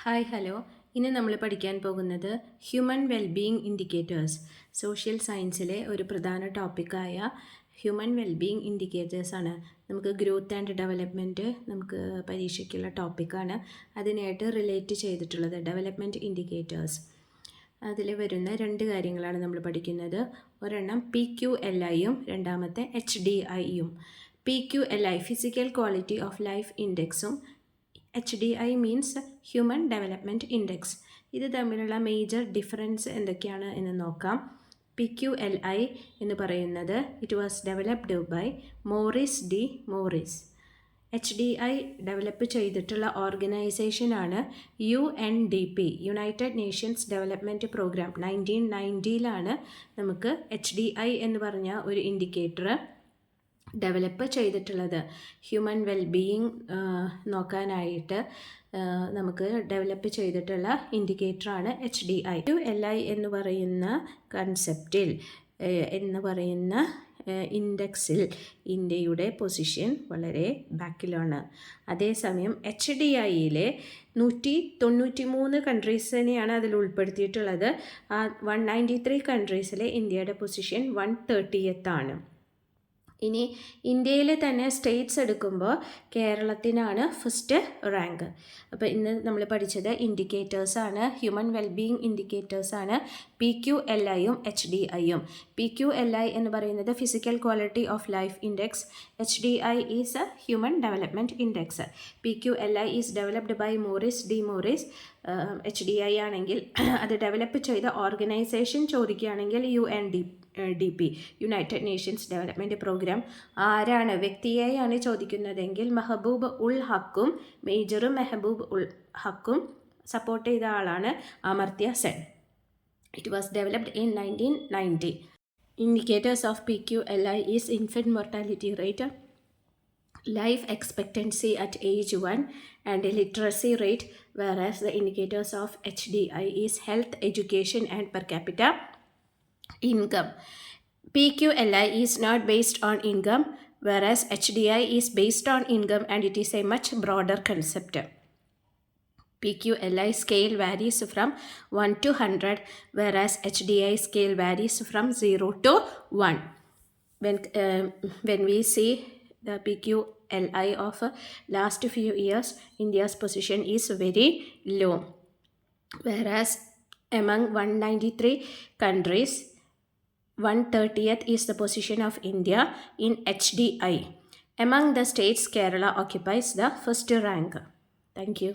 Hi hello ഇന്ന് നമ്മൾ പഠിക്കാൻ പോകുന്നത് ഹ്യൂമൻ വെൽബീയിങ് ഇൻഡിക്കേറ്റേഴ്സ്. സോഷ്യൽ സയൻസിലെ ഒരു പ്രധാന ടോപ്പിക്കായ ഹ്യൂമൻ വെൽബീയിങ് ഇൻഡിക്കേറ്റേഴ്സാണ്. നമുക്ക് ഗ്രോത്ത് ആൻഡ് ഡെവലപ്മെൻറ്റ് നമുക്ക് പരീക്ഷയ്ക്കുള്ള ടോപ്പിക്കാണ്. അതിനായിട്ട് റിലേറ്റ് ചെയ്തിട്ടുള്ളത് ഡെവലപ്മെൻറ്റ് ഇൻഡിക്കേറ്റേഴ്സ്. അതിൽ വരുന്ന രണ്ട് കാര്യങ്ങളാണ് നമ്മൾ പഠിക്കുന്നത്. ഒരെണ്ണം PQLIയും രണ്ടാമത്തെ HDIയും. PQLI physical quality of life ഇൻഡെക്സും HDI means human development index. ഇത് തമ്മിലുള്ള മേജർ ഡിഫറൻസ് എന്തൊക്കെയാണ് എന്ന് നോക്കാം. PQLI എന്ന് പറയുന്നത് it was developed by Morris D Morris. HDI develop ചെയ്തിട്ടുള്ള ഓർഗനൈസേഷനാണ് UNDP, United Nations Development Programme. 1990 നമുക്ക് HDI എന്ന് പറഞ്ഞ ഒരു ഇൻഡിക്കേറ്റർ ഡെവലപ്പ് ചെയ്തിട്ടുള്ളത്. ഹ്യൂമൻ വെൽബീയിങ് നോക്കാനായിട്ട് നമുക്ക് ഡെവലപ്പ് ചെയ്തിട്ടുള്ള ഇൻഡിക്കേറ്ററാണ് HDI. QLI എന്ന് പറയുന്ന കൺസെപ്റ്റിൽ ഇൻഡെക്സിൽ ഇന്ത്യയുടെ പൊസിഷൻ വളരെ ബാക്കിലാണ്. അതേസമയം HDIയിലെ 193 കൺട്രീസിനെയാണ് അതിൽ ഉൾപ്പെടുത്തിയിട്ടുള്ളത്. 193 കൺട്രീസിലെ ഇന്ത്യയുടെ പൊസിഷൻ 130th. ഇനി ഇന്ത്യയിൽ തന്നെ സ്റ്റേറ്റ്സ് എടുക്കുമ്പോൾ കേരളത്തിനാണ് ഫസ്റ്റ് റാങ്ക്. അപ്പോൾ ഇന്ന് നമ്മൾ പഠിച്ചത് ഇൻഡിക്കേറ്റേഴ്സാണ്, ഹ്യൂമൻ വെൽബീയിങ് ഇൻഡിക്കേറ്റേഴ്സാണ് PQLIയും HDIയും. PQLI എന്ന് പറയുന്നത് physical quality of life index. HDI is human development index. PQLI is developed by Morris D Morris. HDI ആണെങ്കിൽ അത് ഡെവലപ്പ് ചെയ്ത ഓർഗനൈസേഷൻ ചോദിക്കുകയാണെങ്കിൽ UNDP, United Nations Development Programme. ആരാണ്, വ്യക്തിയെയാണ് ചോദിക്കുന്നതെങ്കിൽ മെഹബൂബ് ഉൾ ഹക്കും, മേജറും മെഹബൂബ് ഉൾ ഹക്കും സപ്പോർട്ട് ചെയ്ത ആളാണ് Amartya Sen. It was developed in 1990. Indicators of PQLI is infant mortality rate, life expectancy at age 1 and literacy rate, whereas the indicators of HDI is health, education and per capita income. PQLI is not based on income, whereas HDI is based on income and it is a much broader concept. PQLI scale varies from 1 to 100, whereas HDI scale varies from 0 to 1. When we see the PQLI of last few years, India's position is very low, whereas among 193 countries, 130th is the position of India in HDI. Among the states, Kerala occupies the first rank. Thank you.